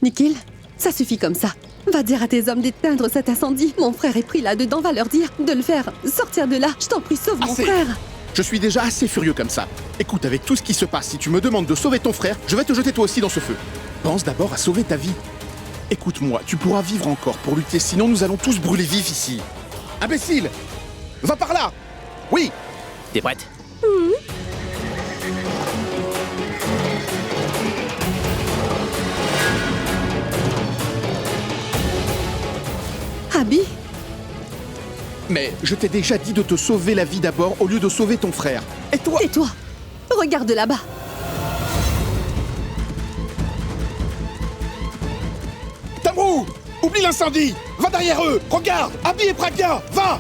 Nikhil, ça suffit comme ça. Va dire à tes hommes d'éteindre cet incendie. Mon frère est pris là-dedans, va leur dire de le faire sortir de là. Je t'en prie, sauve mon frère. Je suis déjà assez furieux comme ça. Écoute, avec tout ce qui se passe, si tu me demandes de sauver ton frère, je vais te jeter toi aussi dans ce feu. Pense d'abord à sauver ta vie. Écoute-moi, tu pourras vivre encore pour lutter, sinon nous allons tous brûler vifs ici. Imbécile! Va par là! Oui! T'es prête? Abhi, Mais je t'ai déjà dit de te sauver la vie d'abord au lieu de sauver ton frère. Et toi? tais-toi. Regarde là-bas. Tamrou! Oublie l'incendie! Va derrière eux! Regarde! Abhi et Pragya! Va!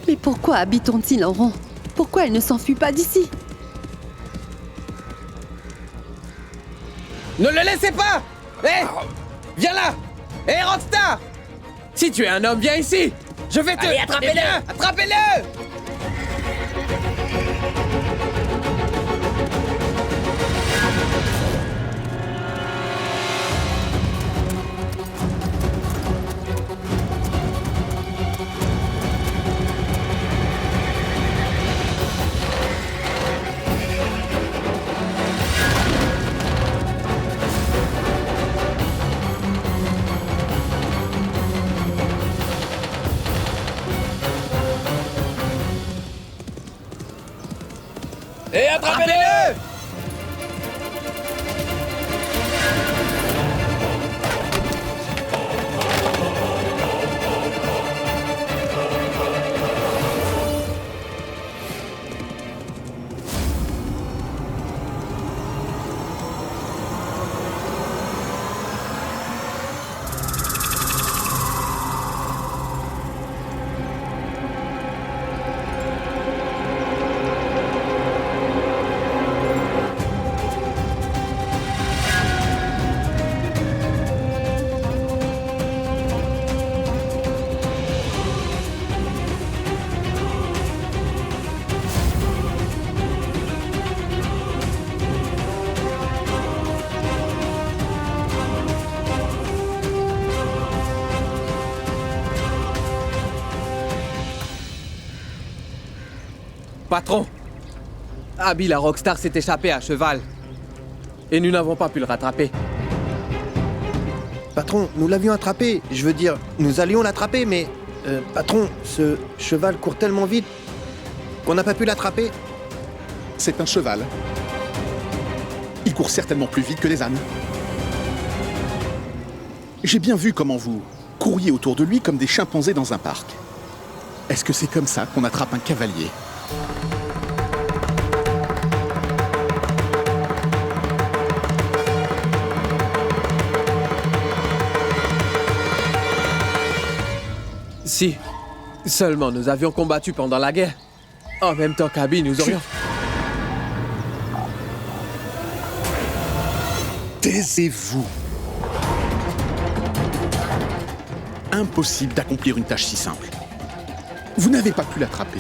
Mais pourquoi Abhi tourne-t-il en rond? Pourquoi elle ne s'enfuit pas d'ici? Ne le laissez pas! Hé! Viens là! Hé, Rockstar! Si tu es un homme, viens ici! Je vais te... Allez, attrapez-le! Eh bien, attrapez-le! Et attrapez-le! Patron, Abhi la Rockstar s'est échappé à cheval. Et nous n'avons pas pu le rattraper. Patron, nous l'avions attrapé. Je veux dire, nous allions l'attraper, mais... patron, ce cheval court tellement vite qu'on n'a pas pu l'attraper. C'est un cheval. Il court certainement plus vite que les ânes. J'ai bien vu comment vous couriez autour de lui comme des chimpanzés dans un parc. Est-ce que c'est comme ça qu'on attrape un cavalier ? Si seulement nous avions combattu pendant la guerre, en même temps qu'Abhi, nous aurions... Taisez-vous. Impossible d'accomplir une tâche si simple. Vous n'avez pas pu l'attraper.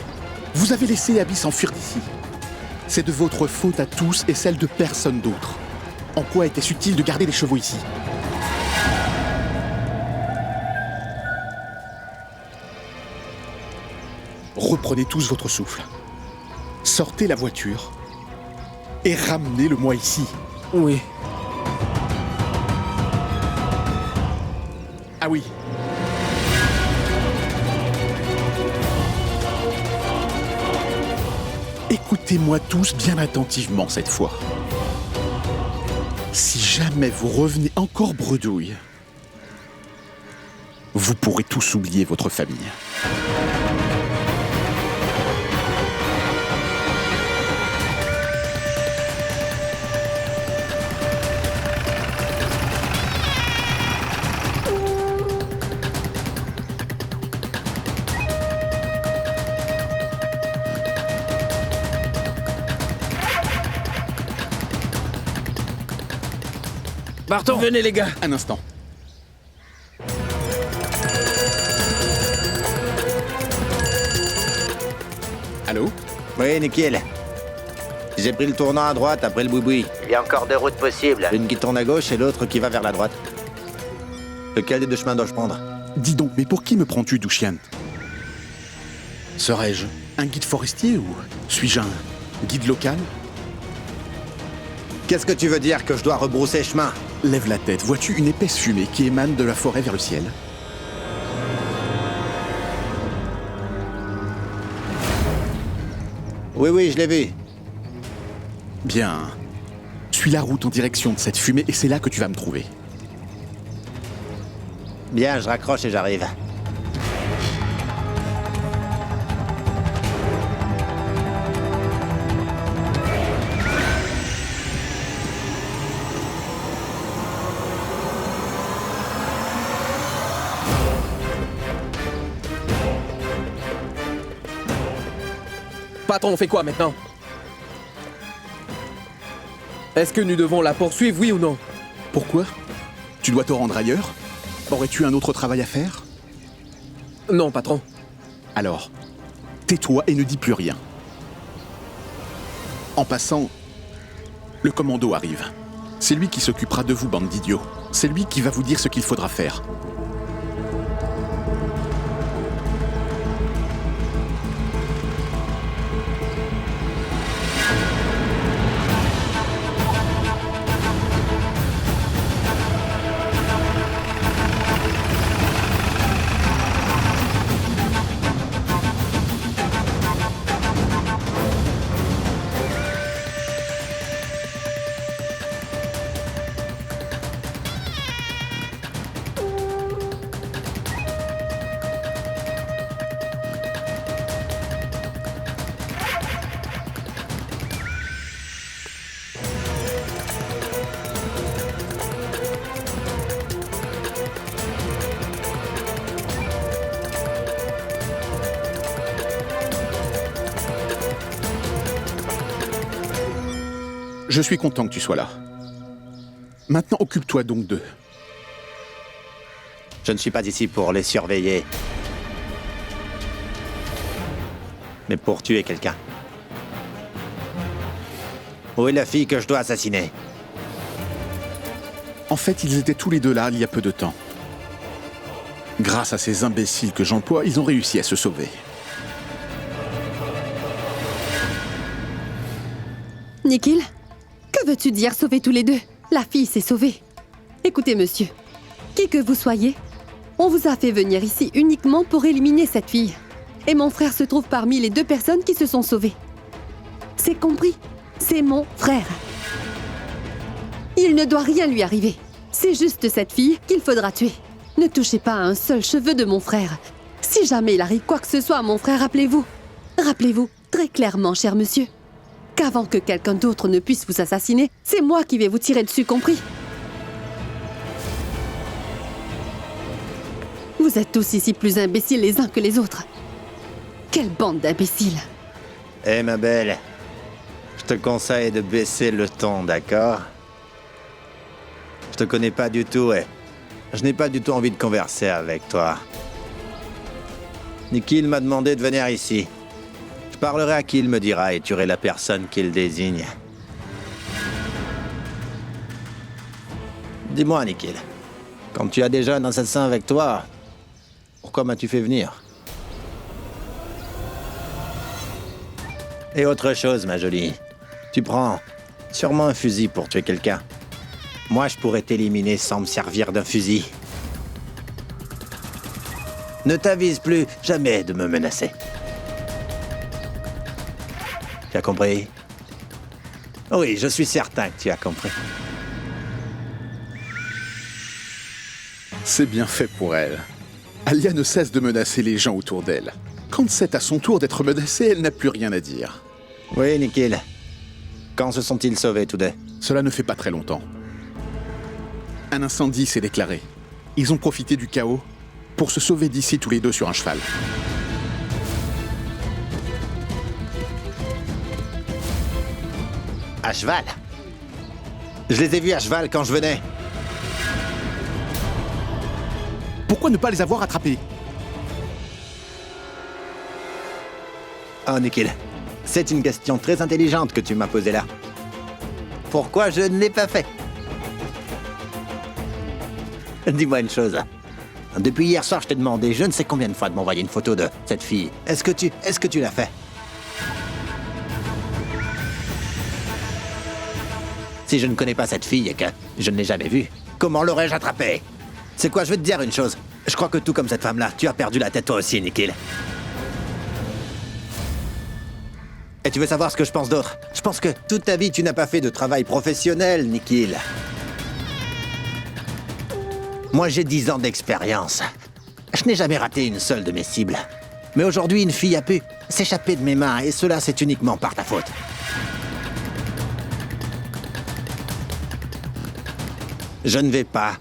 Vous avez laissé Abhi s'enfuir d'ici. C'est de votre faute à tous et celle de personne d'autre. En quoi était-ce utile de garder les chevaux ici ? Reprenez tous votre souffle. Sortez la voiture et ramenez-le-moi ici. Oui. Ah oui. Écoutez-moi tous bien attentivement cette fois. Si jamais vous revenez encore bredouille, vous pourrez tous oublier votre famille. Partons. Venez les gars. Un instant. Allô? Oui, nickel. J'ai pris le tournant à droite après le boui-boui. Il y a encore 2 routes possibles. Une qui tourne à gauche et l'autre qui va vers la droite. Lequel des 2 chemins dois-je prendre? Dis donc, mais pour qui me prends-tu, Douchian? Serais-je un guide forestier ou suis-je un guide local? Qu'est-ce que tu veux dire que je dois rebrousser chemin? Lève la tête, vois-tu une épaisse fumée qui émane de la forêt vers le ciel? Oui, oui, je l'ai vu. Bien. Suis la route en direction de cette fumée et c'est là que tu vas me trouver. Bien, je raccroche et j'arrive. Patron, on fait quoi maintenant? Est-ce que nous devons la poursuivre, oui ou non? Pourquoi? Tu dois te rendre ailleurs? Aurais-tu un autre travail à faire? Non, patron. Alors, tais-toi et ne dis plus rien. En passant, le commando arrive. C'est lui qui s'occupera de vous, bande d'idiots. C'est lui qui va vous dire ce qu'il faudra faire. Je suis content que tu sois là. Maintenant, occupe-toi donc d'eux. Je ne suis pas ici pour les surveiller. Mais pour tuer quelqu'un. Où est la fille que je dois assassiner? En fait, ils étaient tous les deux là il y a peu de temps. Grâce à ces imbéciles que j'emploie, ils ont réussi à se sauver. Nikhil, que veux-tu dire sauver tous les deux? La fille s'est sauvée. Écoutez, monsieur, qui que vous soyez, on vous a fait venir ici uniquement pour éliminer cette fille. Et mon frère se trouve parmi les 2 personnes qui se sont sauvées. C'est compris? C'est mon frère. Il ne doit rien lui arriver. C'est juste cette fille qu'il faudra tuer. Ne touchez pas à un seul cheveu de mon frère. Si jamais il arrive quoi que ce soit à mon frère, rappelez-vous. Rappelez-vous très clairement, cher monsieur, qu'avant que quelqu'un d'autre ne puisse vous assassiner, c'est moi qui vais vous tirer dessus, compris? Vous êtes tous ici plus imbéciles les uns que les autres. Quelle bande d'imbéciles! Eh ma belle, je te conseille de baisser le ton, d'accord? Je te connais pas du tout et je n'ai pas du tout envie de converser avec toi. Nikhil m'a demandé de venir ici. Je parlerai à qui il me dira et tuerai la personne qu'il désigne. Dis-moi, Nikhil, quand tu as déjà un assassin avec toi, pourquoi m'as-tu fait venir? Et autre chose, ma jolie, tu prends sûrement un fusil pour tuer quelqu'un. Moi, je pourrais t'éliminer sans me servir d'un fusil. Ne t'avise plus jamais de me menacer. Tu as compris? Oui, je suis certain que tu as compris. C'est bien fait pour elle. Alia ne cesse de menacer les gens autour d'elle. Quand c'est à son tour d'être menacée, elle n'a plus rien à dire. Oui, Nikhil. Quand se sont-ils sauvés tous deux? Cela ne fait pas très longtemps. Un incendie s'est déclaré. Ils ont profité du chaos pour se sauver d'ici tous les 2 sur un cheval. À cheval? Je les ai vus à cheval quand je venais. Pourquoi ne pas les avoir attrapés? Oh, Nikhil, c'est une question très intelligente que tu m'as posée là. Pourquoi je ne l'ai pas fait? Dis-moi une chose. Depuis hier soir, je t'ai demandé je ne sais combien de fois de m'envoyer une photo de cette fille. Est-ce que tu l'as fait? Si je ne connais pas cette fille et que je ne l'ai jamais vue, comment l'aurais-je attrapée? C'est quoi, je vais te dire une chose. Je crois que tout comme cette femme-là, tu as perdu la tête toi aussi, Nikhil. Et tu veux savoir ce que je pense d'autre? Je pense que toute ta vie, tu n'as pas fait de travail professionnel, Nikhil. Moi, j'ai 10 ans d'expérience. Je n'ai jamais raté une seule de mes cibles. Mais aujourd'hui, une fille a pu s'échapper de mes mains, et cela, c'est uniquement par ta faute. Je ne vais pas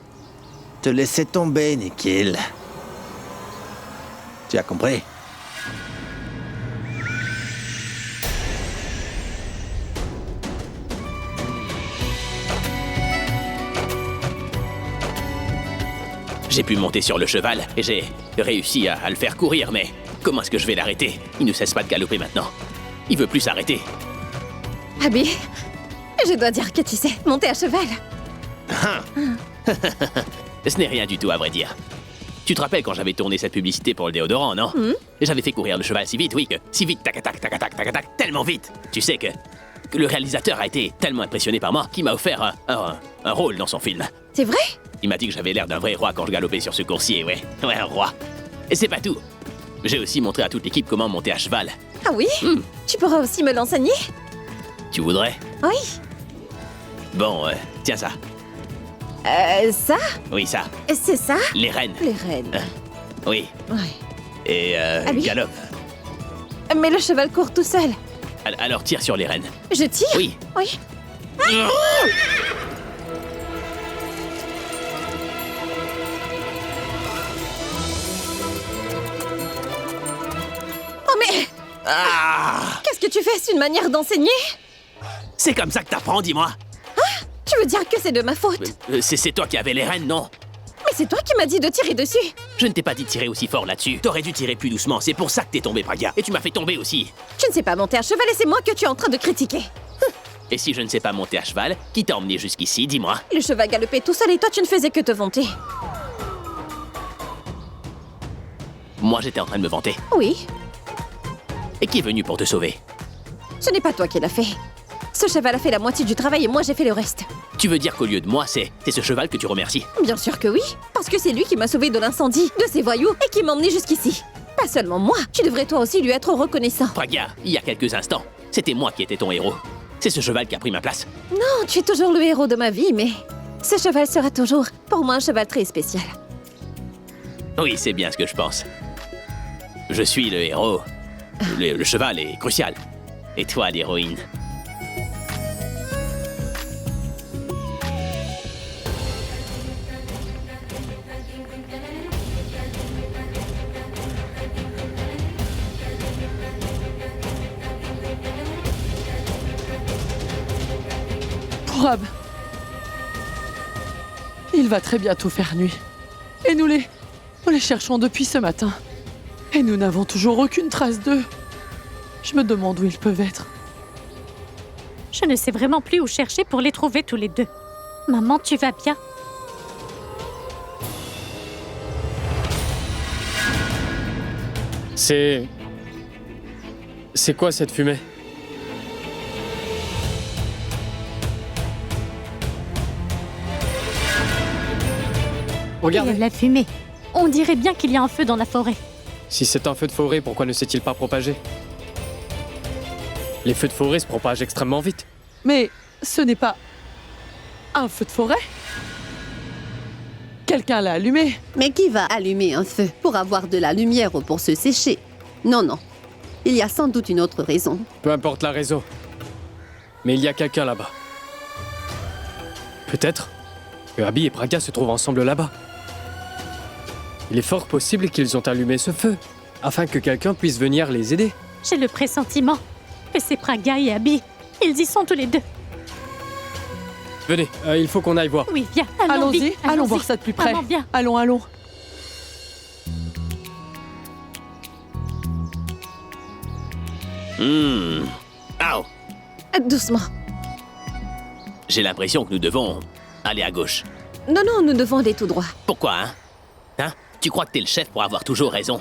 te laisser tomber, Nikhil. Tu as compris? J'ai pu monter sur le cheval et j'ai réussi à le faire courir, mais comment est-ce que je vais l'arrêter? Il ne cesse pas de galoper maintenant. Il veut plus s'arrêter. Abby, je dois dire que tu sais monter à cheval. Ce n'est rien du tout, à vrai dire. Tu te rappelles quand j'avais tourné cette publicité pour le déodorant, non? J'avais fait courir le cheval si vite, oui, que si vite, tac-tac, tac-tac, tac-tac, tellement vite. Tu sais que le réalisateur a été tellement impressionné par moi qu'il m'a offert un rôle dans son film. C'est vrai? Il m'a dit que j'avais l'air d'un vrai roi quand je galopais sur ce coursier, ouais, un roi. Et c'est pas tout. J'ai aussi montré à toute l'équipe comment monter à cheval. Ah oui? Tu pourras aussi me l'enseigner? Tu voudrais? Oui. Bon, tiens ça. Ça? Oui, ça. C'est ça? Les rênes. Les rênes. Oui. Ouais. Et oui. galope. Mais le cheval court tout seul. Alors tire sur les rênes. Je tire? Oui. Oui. Oh mais... Qu'est-ce que tu fais? C'est une manière d'enseigner? C'est comme ça que t'apprends, dis-moi. Tu veux dire que c'est de ma faute? C'est toi qui avais les rênes, non? Mais c'est toi qui m'as dit de tirer dessus. Je ne t'ai pas dit de tirer aussi fort là-dessus. T'aurais dû tirer plus doucement, c'est pour ça que t'es tombé, Pragya. Et tu m'as fait tomber aussi. Tu ne sais pas monter à cheval et c'est moi que tu es en train de critiquer. Et si je ne sais pas monter à cheval, qui t'a emmené jusqu'ici, dis-moi? Le cheval galopait tout seul et toi tu ne faisais que te vanter. Moi, j'étais en train de me vanter. Oui. Et qui est venu pour te sauver? Ce n'est pas toi qui l'as fait. Ce cheval a fait la moitié du travail et moi j'ai fait le reste. Tu veux dire qu'au lieu de moi, c'est ce cheval que tu remercies? Bien sûr que oui. Parce que c'est lui qui m'a sauvé de l'incendie, de ces voyous et qui m'a emmené jusqu'ici. Pas seulement moi, tu devrais toi aussi lui être reconnaissant. Pragya, il y a quelques instants, c'était moi qui étais ton héros. C'est ce cheval qui a pris ma place. Non, tu es toujours le héros de ma vie, mais ce cheval sera toujours, pour moi, un cheval très spécial. Oui, c'est bien ce que je pense. Je suis le héros. Le cheval est crucial. Et toi, l'héroïne. Pourab. Il va très bientôt faire nuit. Et nous les cherchons depuis ce matin. Et nous n'avons toujours aucune trace d'eux. Je me demande où ils peuvent être. Je ne sais vraiment plus où chercher pour les trouver tous les deux. Maman, tu vas bien? C'est quoi cette fumée? Il y a Regardez. de la fumée. On dirait bien qu'il y a un feu dans la forêt. Si c'est un feu de forêt, pourquoi ne s'est-il pas propagé? Les feux de forêt se propagent extrêmement vite. Mais ce n'est pas un feu de forêt. Quelqu'un l'a allumé. Mais qui va allumer un feu pour avoir de la lumière ou pour se sécher? Non, non. Il y a sans doute une autre raison. Peu importe la raison. Mais il y a quelqu'un là-bas. Peut-être que Abby et Pragya se trouvent ensemble là-bas. Il est fort possible qu'ils ont allumé ce feu, afin que quelqu'un puisse venir les aider. J'ai le pressentiment que c'est Pragya et Abby. Ils y sont tous les deux. Venez, il faut qu'on aille voir. Oui, viens, Allons-y, vite, allons voir ça de plus près. Maman, viens. Allons, allons. Au. Doucement. J'ai l'impression que nous devons aller à gauche. Non, non, nous devons aller tout droit. Pourquoi, hein? Hein? Tu crois que t'es le chef pour avoir toujours raison?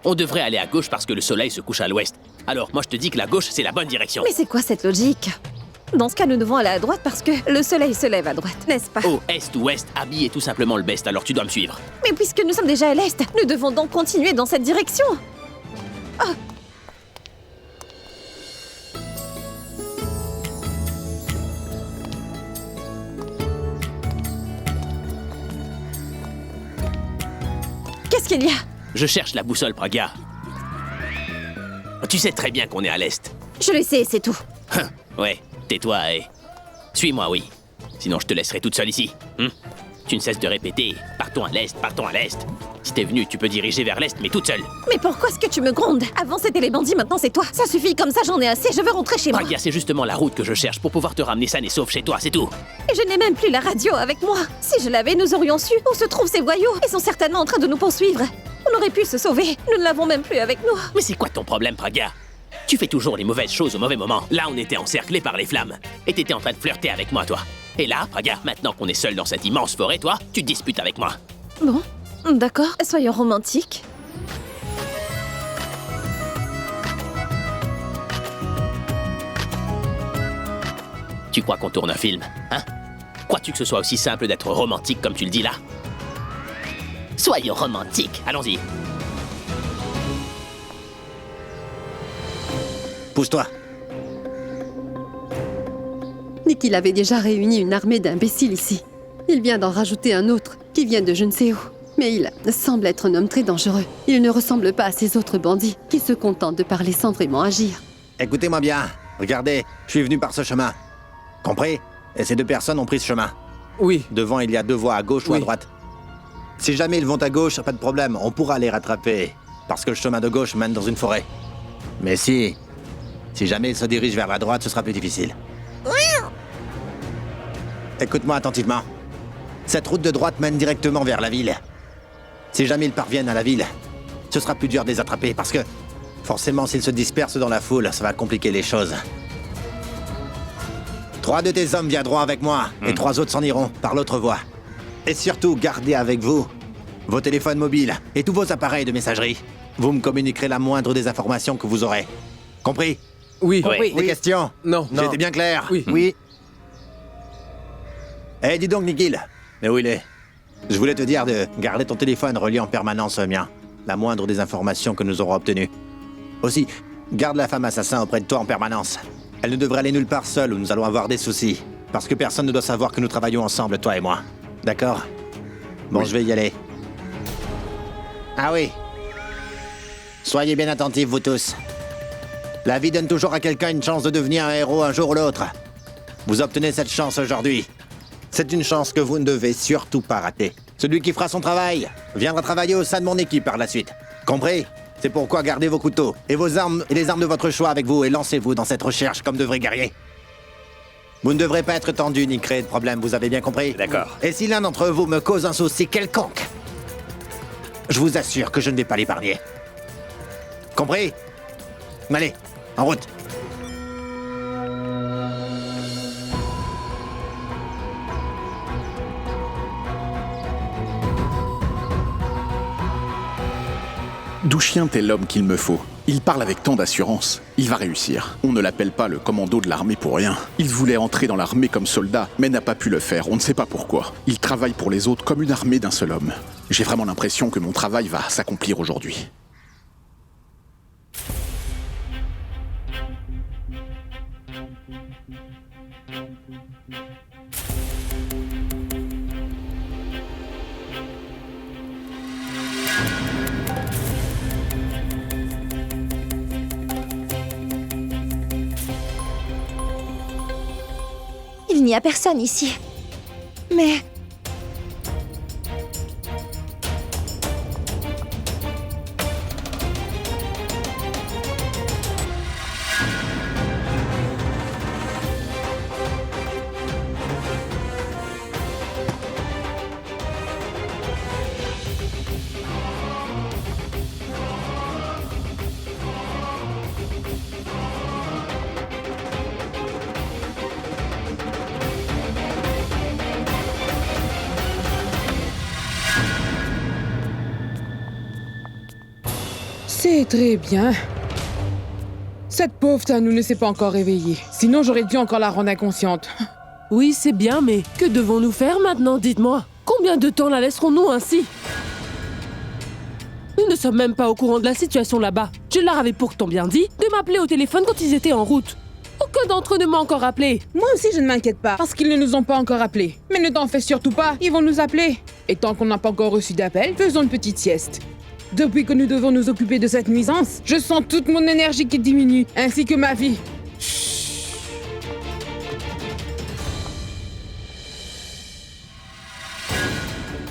On devrait aller à gauche parce que le soleil se couche à l'ouest. Alors, moi je te dis que la gauche, c'est la bonne direction. Mais c'est quoi cette logique? Dans ce cas, nous devons aller à droite parce que le soleil se lève à droite, n'est-ce pas? Oh, est ou ouest, Abby est tout simplement le best, alors tu dois me suivre. Mais puisque nous sommes déjà à l'est, nous devons donc continuer dans cette direction. Ah. Qu'est-ce qu'il y a? Je cherche la boussole, Praga. Tu sais très bien qu'on est à l'est. Je le sais, c'est tout. Ouais, tais-toi et... Suis-moi, oui. Sinon, je te laisserai toute seule ici. Tu ne cesses de répéter « Partons à l'est, partons à l'est ». Si t'es venu, tu peux diriger vers l'est, mais toute seule. Mais pourquoi est-ce que tu me grondes? Avant, c'était les bandits, maintenant c'est toi. Ça suffit, comme ça, j'en ai assez, je veux rentrer chez moi. Praga, c'est justement la route que je cherche pour pouvoir te ramener saine et sauve chez toi, c'est tout. Et je n'ai même plus la radio avec moi. Si je l'avais, nous aurions su où se trouvent ces voyous. Ils sont certainement en train de nous poursuivre. On aurait pu se sauver. Nous ne l'avons même plus avec nous. Mais c'est quoi ton problème, Praga? Tu fais toujours les mauvaises choses au mauvais moment. Là, on était encerclés par les flammes. Et t'étais en train de flirter avec moi, toi. Et là, Praga, maintenant qu'on est seuls dans cette immense forêt, toi, tu te disputes avec moi. Bon, d'accord. Soyons romantiques. Tu crois qu'on tourne un film, hein? Crois-tu que ce soit aussi simple d'être romantique comme tu le dis là? Soyons romantiques, allons-y. Pousse-toi. Nikhil avait déjà réuni une armée d'imbéciles ici. Il vient d'en rajouter un autre, qui vient de je ne sais où. Mais il semble être un homme très dangereux. Il ne ressemble pas à ces autres bandits, qui se contentent de parler sans vraiment agir. Écoutez-moi bien. Regardez, je suis venu par ce chemin. Compris? Et ces deux personnes ont pris ce chemin. Oui. Devant, il y a deux voies, à gauche ou à Oui. droite. Si jamais ils vont à gauche, pas de problème, on pourra les rattraper. Parce que le chemin de gauche mène dans une forêt. Mais si jamais ils se dirigent vers la droite, ce sera plus difficile. Écoute-moi attentivement. Cette route de droite mène directement vers la ville. Si jamais ils parviennent à la ville, ce sera plus dur de les attraper parce que, forcément, s'ils se dispersent dans la foule, ça va compliquer les choses. 3 de tes hommes viendront avec moi, et 3 autres s'en iront par l'autre voie. Et surtout, gardez avec vous vos téléphones mobiles et tous vos appareils de messagerie. Vous me communiquerez la moindre des informations que vous aurez. Compris? Oui. Ouais. Des questions? Non. J'ai été bien clair? Oui. Oui. Eh, dis donc, Nikhil. Mais où il est? Je voulais te dire de garder ton téléphone relié en permanence au mien. La moindre des informations que nous aurons obtenues. Aussi, garde la femme assassin auprès de toi en permanence. Elle ne devrait aller nulle part seule ou nous allons avoir des soucis. Parce que personne ne doit savoir que nous travaillons ensemble, toi et moi. D'accord? Bon, je vais y aller. Ah oui. Soyez bien attentifs, vous tous. La vie donne toujours à quelqu'un une chance de devenir un héros un jour ou l'autre. Vous obtenez cette chance aujourd'hui. C'est une chance que vous ne devez surtout pas rater. Celui qui fera son travail viendra travailler au sein de mon équipe par la suite. Compris? C'est pourquoi gardez vos couteaux et vos armes et les armes de votre choix avec vous et lancez-vous dans cette recherche comme de vrais guerriers. Vous ne devrez pas être tendu ni créer de problème, vous avez bien compris? D'accord. Et si l'un d'entre vous me cause un souci quelconque, je vous assure que je ne vais pas l'épargner. Compris? Allez, en route. Douchien, t'es l'homme qu'il me faut. Il parle avec tant d'assurance. Il va réussir. On ne l'appelle pas le commando de l'armée pour rien. Il voulait entrer dans l'armée comme soldat, mais n'a pas pu le faire. On ne sait pas pourquoi. Il travaille pour les autres comme une armée d'un seul homme. J'ai vraiment l'impression que mon travail va s'accomplir aujourd'hui. Il n'y a personne ici. Mais... C'est très bien. Cette pauvre Tanou ne s'est pas encore réveillée. Sinon, j'aurais dû encore la rendre inconsciente. Oui, c'est bien, mais que devons-nous faire maintenant, dites-moi? Combien de temps la laisserons-nous ainsi? Nous ne sommes même pas au courant de la situation là-bas. Je leur avais pourtant bien dit de m'appeler au téléphone quand ils étaient en route. Aucun d'entre eux ne m'a encore appelé. Moi aussi, je ne m'inquiète pas, parce qu'ils ne nous ont pas encore appelés. Mais ne t'en fais surtout pas, ils vont nous appeler. Et tant qu'on n'a pas encore reçu d'appel, faisons une petite sieste. Depuis que nous devons nous occuper de cette nuisance, je sens toute mon énergie qui diminue, ainsi que ma vie.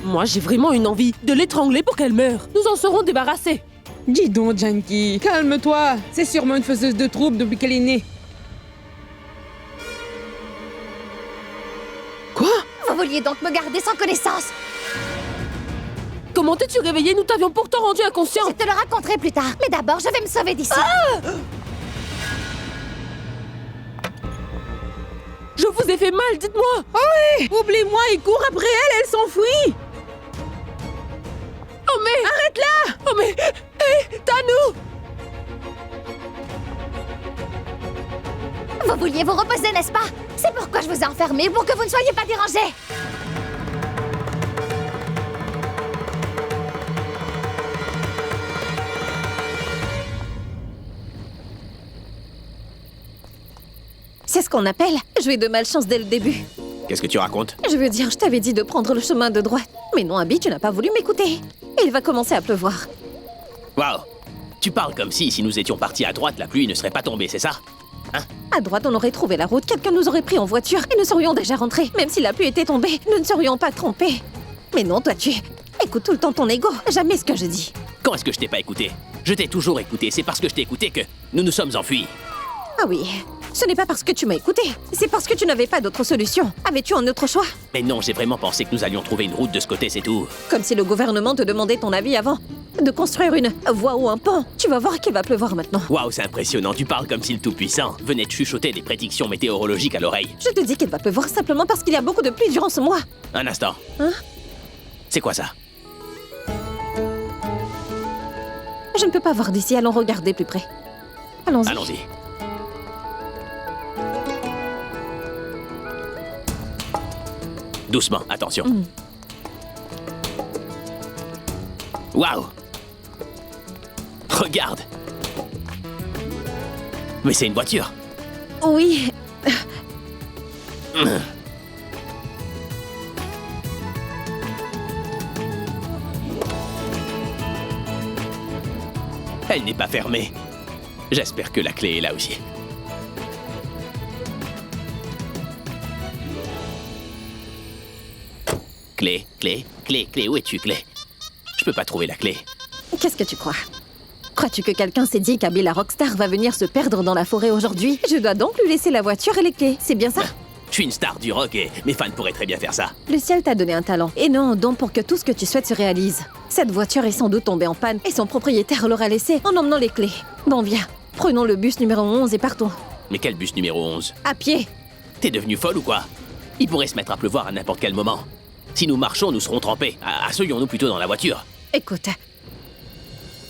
Moi, j'ai vraiment une envie de l'étrangler pour qu'elle meure. Nous en serons débarrassés. Dis donc, Janky, calme-toi. C'est sûrement une faiseuse de troubles depuis qu'elle est née. Quoi? Vous vouliez donc me garder sans connaissance? Comment t'es-tu réveillée? Nous t'avions pourtant rendu inconscient. Je te le raconterai plus tard. Mais d'abord, je vais me sauver d'ici. Je vous ai fait mal, dites-moi. Oh oui! Oublie-moi, il court après elle, elle s'enfuit. Oh mais... Arrête-la! Oh mais... Hé, Tanou! Vous vouliez vous reposer, n'est-ce pas? C'est pourquoi je vous ai enfermé, pour que vous ne soyez pas dérangés. C'est ce qu'on appelle jouer de malchance dès le début. Qu'est-ce que tu racontes? Je veux dire, je t'avais dit de prendre le chemin de droite. Mais non, Abby, tu n'as pas voulu m'écouter. Il va commencer à pleuvoir. Waouh! Tu parles comme si nous étions partis à droite, la pluie ne serait pas tombée, c'est ça? Hein? À droite, on aurait trouvé la route, quelqu'un nous aurait pris en voiture et nous serions déjà rentrés. Même si la pluie était tombée, nous ne serions pas trompés. Mais non, toi, tu écoutes tout le temps ton ego. Jamais ce que je dis. Quand est-ce que je t'ai pas écouté? Je t'ai toujours écouté, c'est parce que je t'ai écouté que nous nous sommes enfuis. Ah oui, ce n'est pas parce que tu m'as écouté, c'est parce que tu n'avais pas d'autre solution. Avais-tu un autre choix? Mais non, j'ai vraiment pensé que nous allions trouver une route de ce côté, c'est tout. Comme si le gouvernement te demandait ton avis avant de construire une voie ou un pont. Tu vas voir qu'il va pleuvoir maintenant. Waouh, c'est impressionnant, tu parles comme si le Tout-Puissant venait de chuchoter des prédictions météorologiques à l'oreille. Je te dis qu'il va pleuvoir simplement parce qu'il y a beaucoup de pluie durant ce mois. Un instant. Hein? C'est quoi ça? Je ne peux pas voir d'ici, allons regarder plus près. Allons-y. Allons-y. Doucement, attention. Waouh! Regarde! Mais c'est une voiture! Oui. Elle n'est pas fermée. J'espère que la clé est là aussi. Clé, où es-tu, Clé? Je peux pas trouver la clé. Qu'est-ce que tu crois? Crois-tu que quelqu'un s'est dit qu'Abby la rockstar va venir se perdre dans la forêt aujourd'hui? Je dois donc lui laisser la voiture et les clés, c'est bien ça? Je suis une star du rock et mes fans pourraient très bien faire ça. Le ciel t'a donné un talent, et non un don pour que tout ce que tu souhaites se réalise. Cette voiture est sans doute tombée en panne, et son propriétaire l'aura laissée en emmenant les clés. Bon, viens, prenons le bus numéro 11 et partons. Mais quel bus numéro 11? À pied. T'es devenue folle ou quoi? Il pourrait se mettre à pleuvoir à n'importe quel moment. Si nous marchons, nous serons trempés. Asseyons-nous plutôt dans la voiture. Écoute,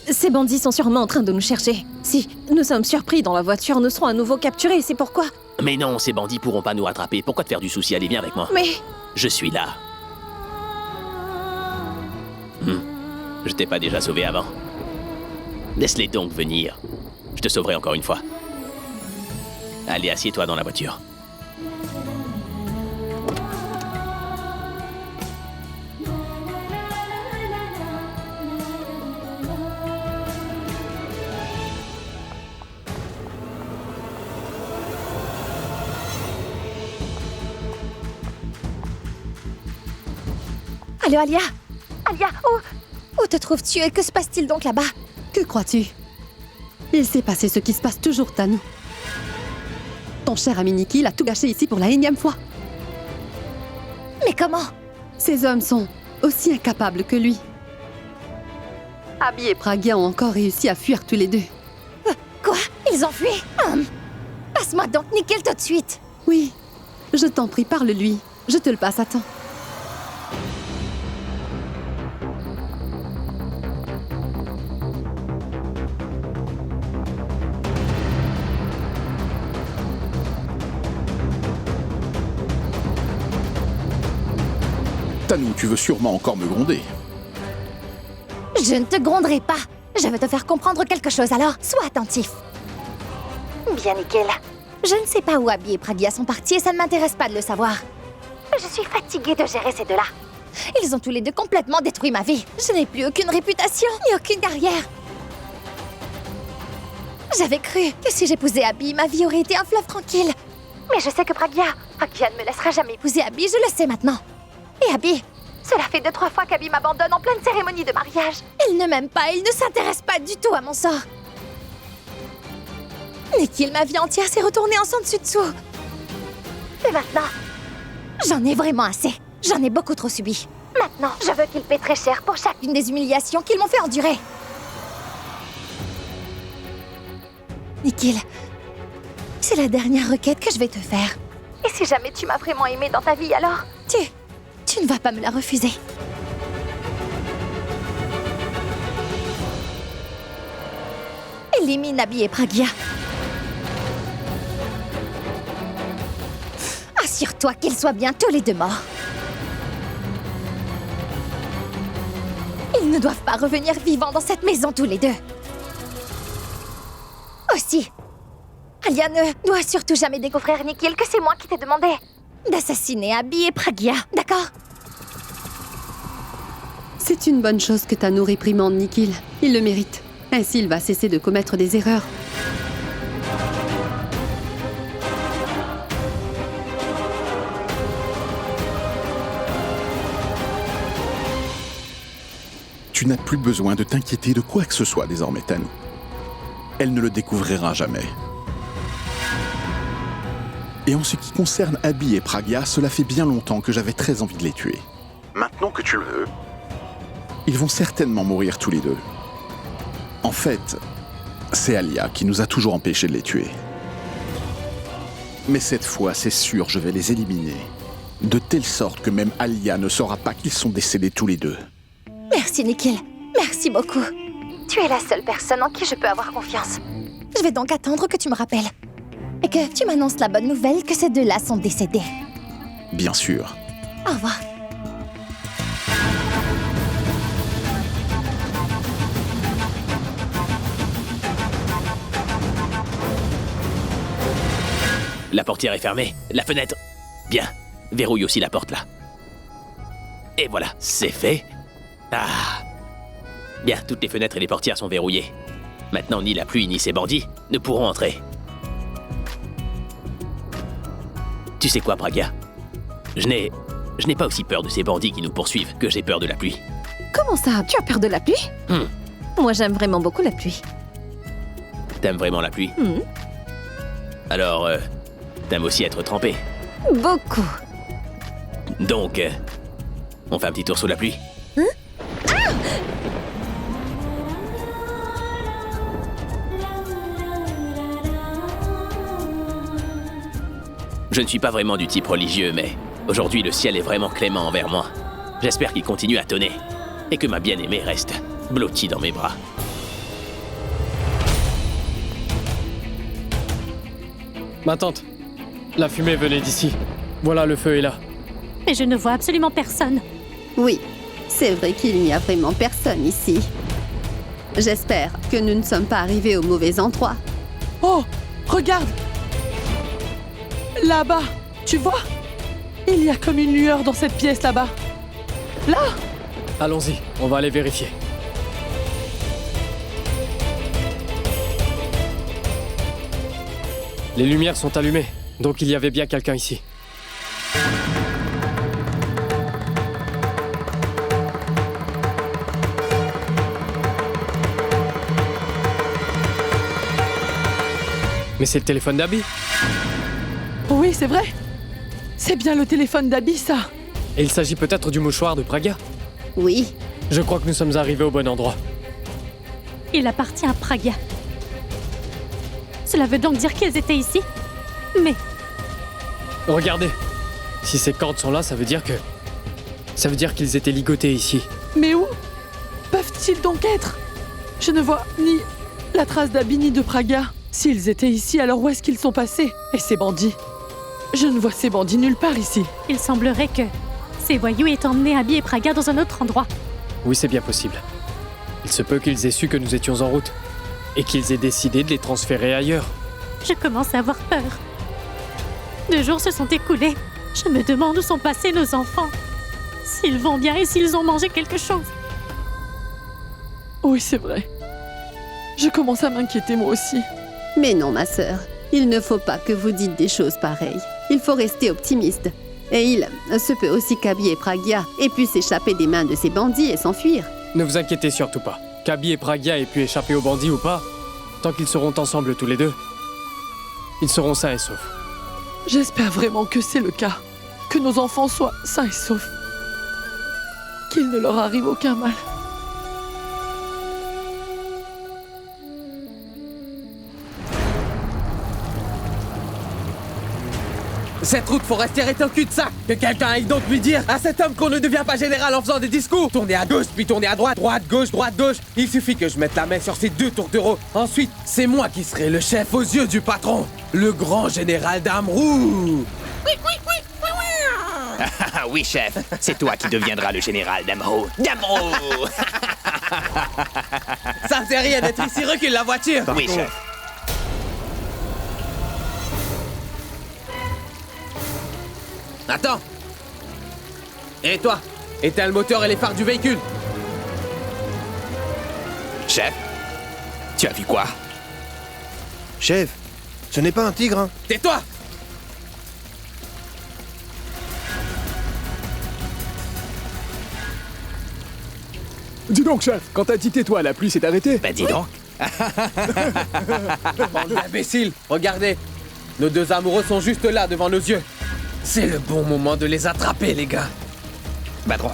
ces bandits sont sûrement en train de nous chercher. Si nous sommes surpris dans la voiture, nous serons à nouveau capturés, c'est pourquoi. Mais non, ces bandits pourront pas nous rattraper. Pourquoi te faire du souci? Allez, viens avec moi. Mais... Je suis là. Je t'ai pas déjà sauvé avant? Laisse-les donc venir. Je te sauverai encore une fois. Allez, assieds-toi dans la voiture. Allô, Alia? Alia, où te trouves-tu et que se passe-t-il donc là-bas? Que crois-tu? Il s'est passé ce qui se passe toujours, Tanou. Ton cher ami Nikhil a tout gâché ici pour la énième fois. Mais comment? Ces hommes sont aussi incapables que lui. Abby et Pragya ont encore réussi à fuir tous les deux. Quoi? Ils ont fui? Passe-moi donc Nikhil tout de suite. Oui, je t'en prie, parle-lui. Je te le passe à temps. Tanou, tu veux sûrement encore me gronder. Je ne te gronderai pas. Je veux te faire comprendre quelque chose, alors sois attentif. Bien, nickel. Je ne sais pas où Abby et Pragia sont partis et ça ne m'intéresse pas de le savoir. Je suis fatiguée de gérer ces deux-là. Ils ont tous les deux complètement détruit ma vie. Je n'ai plus aucune réputation, ni aucune carrière. J'avais cru que si j'épousais Abby, ma vie aurait été un fleuve tranquille. Mais je sais que Pragia ne me laissera jamais épouser Abby, je le sais maintenant. Et Abby, cela fait 2-3 fois qu'Abby m'abandonne en pleine cérémonie de mariage. Il ne m'aime pas, il ne s'intéresse pas du tout à mon sort. Nikhil, ma vie entière s'est retournée en son dessus-dessous. Et maintenant, j'en ai vraiment assez. J'en ai beaucoup trop subi. Maintenant, je veux qu'il paie très cher pour chacune des humiliations qu'ils m'ont fait endurer. Nikhil, c'est la dernière requête que je vais te faire. Et si jamais tu m'as vraiment aimé dans ta vie, alors tu ne vas pas me la refuser. Élimine Abby et Pragia. Assure-toi qu'ils soient bien tous les deux morts. Ils ne doivent pas revenir vivants dans cette maison tous les deux. Aussi, Alia ne doit surtout jamais découvrir, Nikhil, que c'est moi qui t'ai demandé d'assassiner Abby et Pragia, d'accord? C'est une bonne chose que Tanou réprimande Nikhil. Il le mérite. Ainsi, il va cesser de commettre des erreurs. Tu n'as plus besoin de t'inquiéter de quoi que ce soit désormais, Tanou. Elle ne le découvrira jamais. Et en ce qui concerne Abby et Pragia, cela fait bien longtemps que j'avais très envie de les tuer. Maintenant que tu le veux, ils vont certainement mourir tous les deux. En fait, c'est Alia qui nous a toujours empêchés de les tuer. Mais cette fois, c'est sûr, je vais les éliminer. De telle sorte que même Alia ne saura pas qu'ils sont décédés tous les deux. Merci, Nikhil. Merci beaucoup. Tu es la seule personne en qui je peux avoir confiance. Je vais donc attendre que tu me rappelles. Et que tu m'annonces la bonne nouvelle que ces deux-là sont décédés. Bien sûr. Au revoir. La portière est fermée. La fenêtre... Bien. Verrouille aussi la porte, là. Et voilà, c'est fait. Ah. Bien, toutes les fenêtres et les portières sont verrouillées. Maintenant, ni la pluie ni ces bandits ne pourront entrer. Tu sais quoi, Pragia? Je n'ai pas aussi peur de ces bandits qui nous poursuivent que j'ai peur de la pluie. Comment ça? Tu as peur de la pluie? Moi, j'aime vraiment beaucoup la pluie. T'aimes vraiment la pluie? Alors, t'aimes aussi être trempé? Beaucoup. Donc, on fait un petit tour sous la pluie? Je ne suis pas vraiment du type religieux, mais aujourd'hui le ciel est vraiment clément envers moi. J'espère qu'il continue à tonner et que ma bien-aimée reste blottie dans mes bras. Ma tante, la fumée venait d'ici. Voilà, le feu est là. Mais je ne vois absolument personne. Oui, c'est vrai qu'il n'y a vraiment personne ici. J'espère que nous ne sommes pas arrivés au mauvais endroit. Oh, regarde! Là-bas, tu vois? Il y a comme une lueur dans cette pièce là-bas. Là! Allons-y, on va aller vérifier. Les lumières sont allumées, donc il y avait bien quelqu'un ici. Mais c'est le téléphone d'Abby. Oui, c'est vrai. C'est bien le téléphone d'Abby, ça. Et il s'agit peut-être du mouchoir de Pragia. Oui. Je crois que nous sommes arrivés au bon endroit. Il appartient à Pragia. Cela veut donc dire qu'ils étaient ici? Mais... Regardez. Si ces cordes sont là, ça veut dire qu'ils étaient ligotés ici. Mais où peuvent-ils donc être? Je ne vois ni la trace d'Abby ni de Praga. S'ils étaient ici, alors où est-ce qu'ils sont passés? Et ces bandits? Je ne vois ces bandits nulle part ici. Il semblerait que ces voyous aient emmené Abby et Praga dans un autre endroit. Oui, c'est bien possible. Il se peut qu'ils aient su que nous étions en route et qu'ils aient décidé de les transférer ailleurs. Je commence à avoir peur. 2 jours se sont écoulés. Je me demande où sont passés nos enfants. S'ils vont bien et s'ils ont mangé quelque chose. Oui, c'est vrai. Je commence à m'inquiéter moi aussi. Mais non, ma sœur. Il ne faut pas que vous dites des choses pareilles. Il faut rester optimiste. Et il se peut aussi qu'Abby et Pragia aient pu s'échapper des mains de ces bandits et s'enfuir. Ne vous inquiétez surtout pas. Qu'Abby et Pragia aient pu échapper aux bandits ou pas, tant qu'ils seront ensemble tous les deux, ils seront sains et saufs. J'espère vraiment que c'est le cas. Que nos enfants soient sains et saufs. Qu'il ne leur arrive aucun mal. Cette route forestière est un cul-de-sac. Que quelqu'un aille donc lui dire à cet homme qu'on ne devient pas général en faisant des discours. Tournez à gauche, puis tournez à droite, droite, gauche, droite, gauche. Il suffit que je mette la main sur ces 2 tourtereaux. Ensuite, c'est moi qui serai le chef aux yeux du patron. Le grand général d'Amrou. Oui, chef, c'est toi qui deviendras le général d'Amrou. D'Amrou. Ça ne sert rien d'être ici, recule la voiture. Oui, chef. Attends. Et toi, éteins le moteur et les phares du véhicule. Chef, tu as vu quoi? Chef, ce n'est pas un tigre, hein. Tais-toi. Dis donc, chef, quand t'as dit tais-toi, la pluie s'est arrêtée. Bah dis donc. Bande d'imbéciles. Regardez, nos 2 amoureux sont juste là devant nos yeux. C'est le bon moment de les attraper, les gars. Patron,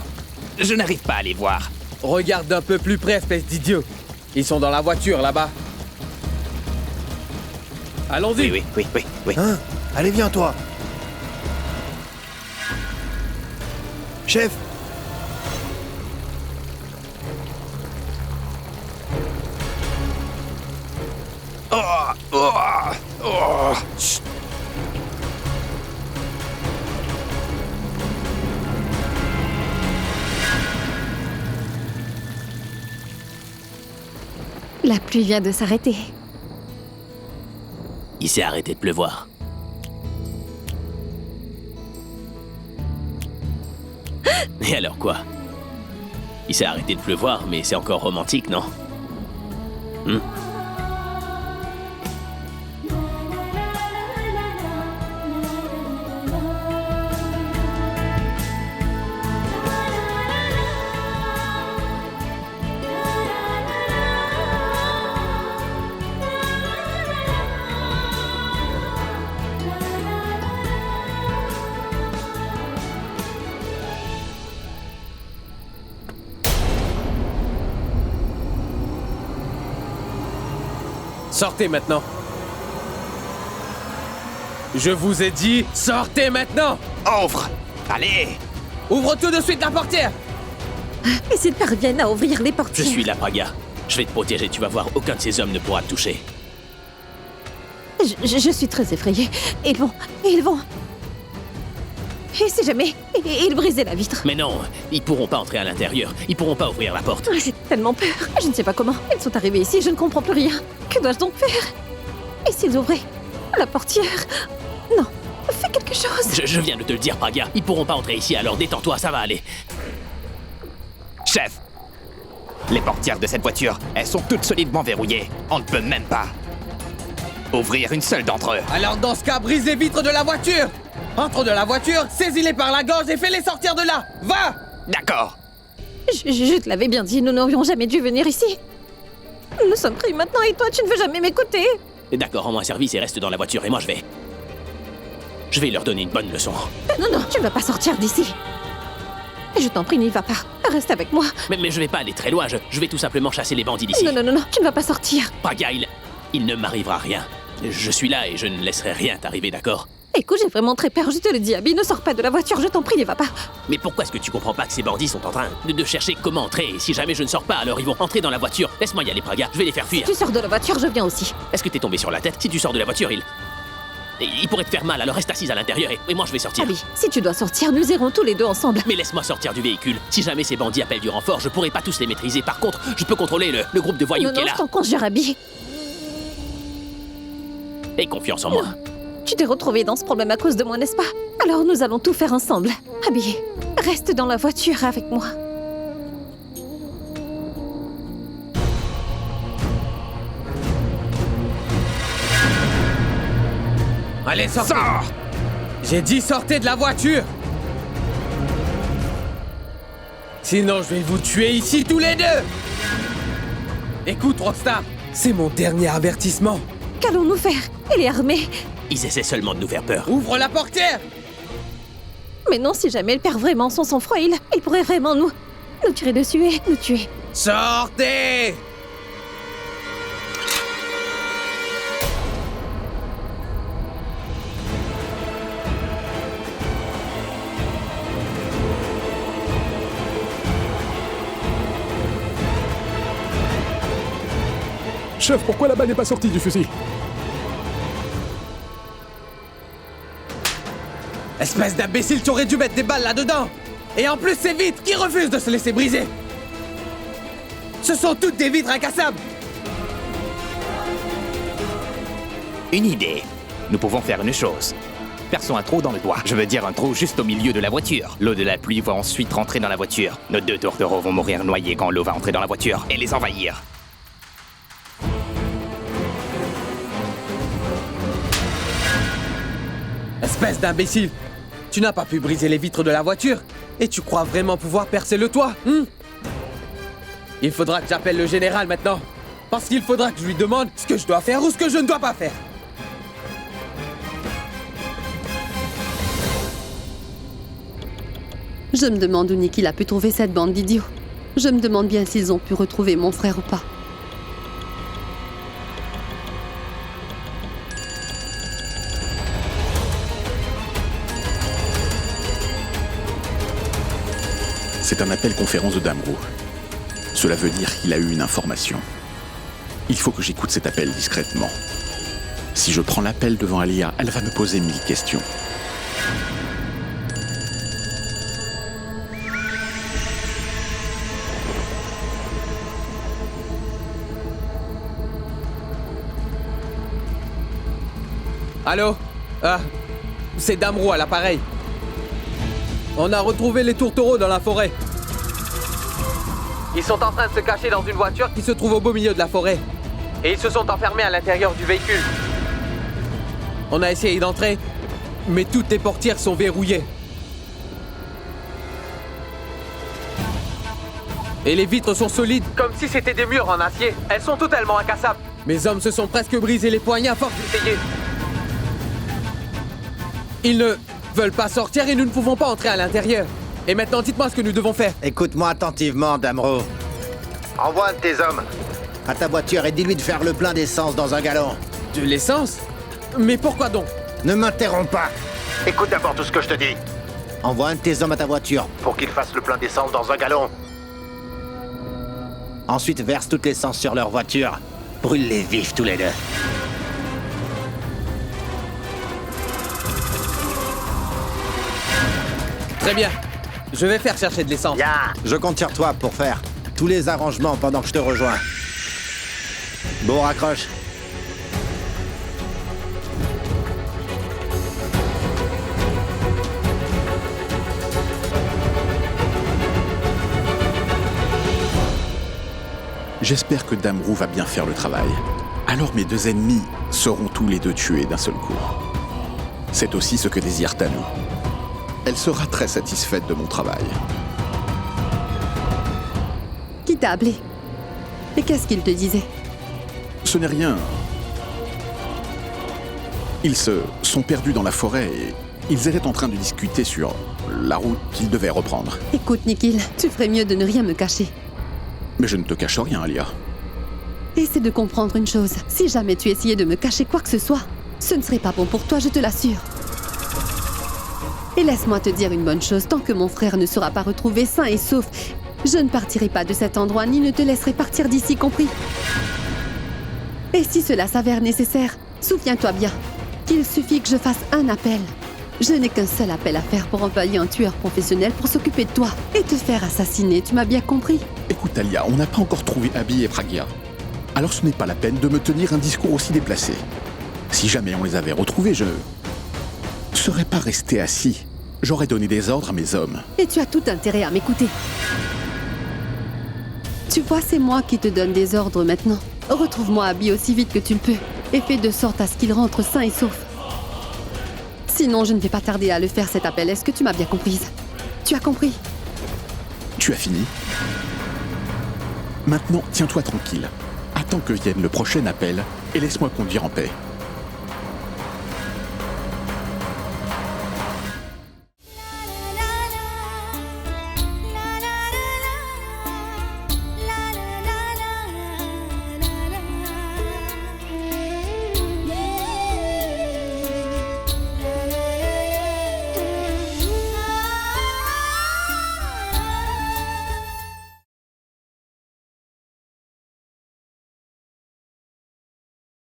je n'arrive pas à les voir. Regarde d'un peu plus près, espèce d'idiot. Ils sont dans la voiture, là-bas. Allons-y. Oui. Hein? Allez, viens, toi. Chef. Chut. La pluie vient de s'arrêter. Il s'est arrêté de pleuvoir. Et alors quoi? Il s'est arrêté de pleuvoir, mais c'est encore romantique, non? Sortez maintenant. Je vous ai dit, sortez maintenant. Ouvre! Allez! Ouvre tout de suite la portière. Et s'ils parviennent à ouvrir les portières... Je suis là, Praga. Je vais te protéger, tu vas voir, aucun de ces hommes ne pourra te toucher. Je suis très effrayée. Ils vont... Et si jamais ils brisaient la vitre? Mais non, ils pourront pas entrer à l'intérieur. Ils pourront pas ouvrir la porte. J'ai tellement peur. Je ne sais pas comment. Ils sont arrivés ici, je ne comprends plus rien. Que dois-je donc faire? Et s'ils ouvraient la portière? Non, fais quelque chose. Je viens de te le dire, Praga. Ils pourront pas entrer ici, alors détends-toi, ça va aller. Chef, les portières de cette voiture, elles sont toutes solidement verrouillées. On ne peut même pas ouvrir une seule d'entre eux. Alors dans ce cas, brise les vitres de la voiture. Entre de la voiture, saisis-les par la gorge et fais-les sortir de là. Va! D'accord. Je te l'avais bien dit, nous n'aurions jamais dû venir ici. Nous sommes pris maintenant et toi, tu ne veux jamais m'écouter. D'accord, rends-moi service et reste dans la voiture et moi je vais leur donner une bonne leçon. Non, tu ne vas pas sortir d'ici. Je t'en prie, n'y va pas. Reste avec moi. Mais je vais pas aller très loin, je vais tout simplement chasser les bandits d'ici. Non, tu ne vas pas sortir. Praga, il ne m'arrivera rien. Je suis là et je ne laisserai rien t'arriver, d'accord? Écoute, j'ai vraiment très peur, je te le dis, Abby, ne sors pas de la voiture, je t'en prie, n'y va pas. Mais pourquoi est-ce que tu comprends pas que ces bandits sont en train de chercher comment entrer? Et si jamais je ne sors pas, alors ils vont entrer dans la voiture. Laisse-moi y aller, Praga, je vais les faire fuir. Si tu sors de la voiture, je viens aussi. Est-ce que t'es tombé sur la tête? Si tu sors de la voiture, Il pourrait te faire mal, alors reste assise à l'intérieur et moi je vais sortir. Abby, si tu dois sortir, nous irons tous les deux ensemble. Mais laisse-moi sortir du véhicule. Si jamais ces bandits appellent du renfort, je pourrai pas tous les maîtriser. Par contre, je peux contrôler le groupe de voyous qui est Non, là. je t'en conjure, Abby. Aie confiance en moi. Tu t'es retrouvé dans ce problème à cause de moi, n'est-ce pas? Alors nous allons tout faire ensemble. Abby, reste dans la voiture avec moi. Allez, sortez! J'ai dit sortez de la voiture! Sinon, je vais vous tuer ici tous les deux! Écoute, Rockstar, c'est mon dernier avertissement. Qu'allons-nous faire? Il est armé. Ils essaient seulement de nous faire peur. Ouvre la portière! Mais non, si jamais il perd vraiment son sang-froid, il pourrait vraiment nous tirer dessus et nous tuer. Sortez! Chef, pourquoi la balle n'est pas sortie du fusil? Espèce d'imbécile, tu aurais dû mettre des balles là-dedans! Et en plus, ces vitres qui refusent de se laisser briser! Ce sont toutes des vitres incassables! Une idée. Nous pouvons faire une chose. Perçons un trou dans le toit. Je veux dire un trou juste au milieu de la voiture. L'eau de la pluie va ensuite rentrer dans la voiture. Nos deux tourtereaux vont mourir noyés quand l'eau va entrer dans la voiture et les envahir. Espèce d'imbécile! Tu n'as pas pu briser les vitres de la voiture et tu crois vraiment pouvoir percer le toit, Il faudra que j'appelle le général maintenant. Parce qu'il faudra que je lui demande ce que je dois faire ou ce que je ne dois pas faire. Je me demande où Nikhil a pu trouver cette bande d'idiots. Je me demande bien s'ils ont pu retrouver mon frère ou pas. C'est un appel conférence de Damrou. Cela veut dire qu'il a eu une information. Il faut que j'écoute cet appel discrètement. Si je prends l'appel devant Alia, elle va me poser 1000 questions. Allô? C'est Damrou à l'appareil. On a retrouvé les tourtereaux dans la forêt. Ils sont en train de se cacher dans une voiture qui se trouve au beau milieu de la forêt. Et ils se sont enfermés à l'intérieur du véhicule. On a essayé d'entrer, mais toutes les portières sont verrouillées. Et les vitres sont solides, comme si c'était des murs en acier. Elles sont totalement incassables. Mes hommes se sont presque brisés les poignets à force d'essayer. Ils ne veulent pas sortir et nous ne pouvons pas entrer à l'intérieur. Et maintenant, dites-moi ce que nous devons faire. Écoute-moi attentivement, Damrou. Envoie un de tes hommes à ta voiture et dis-lui de faire le plein d'essence dans un galon. De l'essence? Mais pourquoi donc? Ne m'interromps pas. Écoute d'abord tout ce que je te dis. Envoie un de tes hommes à ta voiture pour qu'il fasse le plein d'essence dans un galon. Ensuite, verse toute l'essence sur leur voiture. Brûle-les vifs tous les deux. Très bien. Je vais faire chercher de l'essence. Je compte sur toi pour faire tous les arrangements pendant que je te rejoins. Bon, raccroche. J'espère que Damrou va bien faire le travail. Alors mes deux ennemis seront tous les deux tués d'un seul coup. C'est aussi ce que désire Tanu. Elle sera très satisfaite de mon travail. Qui t'a appelé? Et qu'est-ce qu'il te disait? Ce n'est rien. Ils se sont perdus dans la forêt et ils étaient en train de discuter sur la route qu'ils devaient reprendre. Écoute, Nikhil, tu ferais mieux de ne rien me cacher. Mais je ne te cache rien, Alia. Essaie de comprendre une chose. Si jamais tu essayais de me cacher quoi que ce soit, ce ne serait pas bon pour toi, je te l'assure. Et laisse-moi te dire une bonne chose, tant que mon frère ne sera pas retrouvé sain et sauf, je ne partirai pas de cet endroit ni ne te laisserai partir d'ici, compris? Et si cela s'avère nécessaire, souviens-toi bien, qu'il suffit que je fasse un appel. Je n'ai qu'un seul appel à faire pour envoyer un tueur professionnel pour s'occuper de toi et te faire assassiner, tu m'as bien compris? Écoute, Talia, on n'a pas encore trouvé Abby et Pragya. Alors ce n'est pas la peine de me tenir un discours aussi déplacé. Si jamais on les avait retrouvés, je ne serais pas resté assis. J'aurais donné des ordres à mes hommes. Et tu as tout intérêt à m'écouter. Tu vois, c'est moi qui te donne des ordres maintenant. Retrouve-moi Abby aussi vite que tu le peux et fais de sorte à ce qu'il rentre sain et sauf. Sinon, je ne vais pas tarder à le faire cet appel. Est-ce que tu m'as bien comprise? Tu as compris? Tu as fini? Maintenant, tiens-toi tranquille. Attends que vienne le prochain appel et laisse-moi conduire en paix.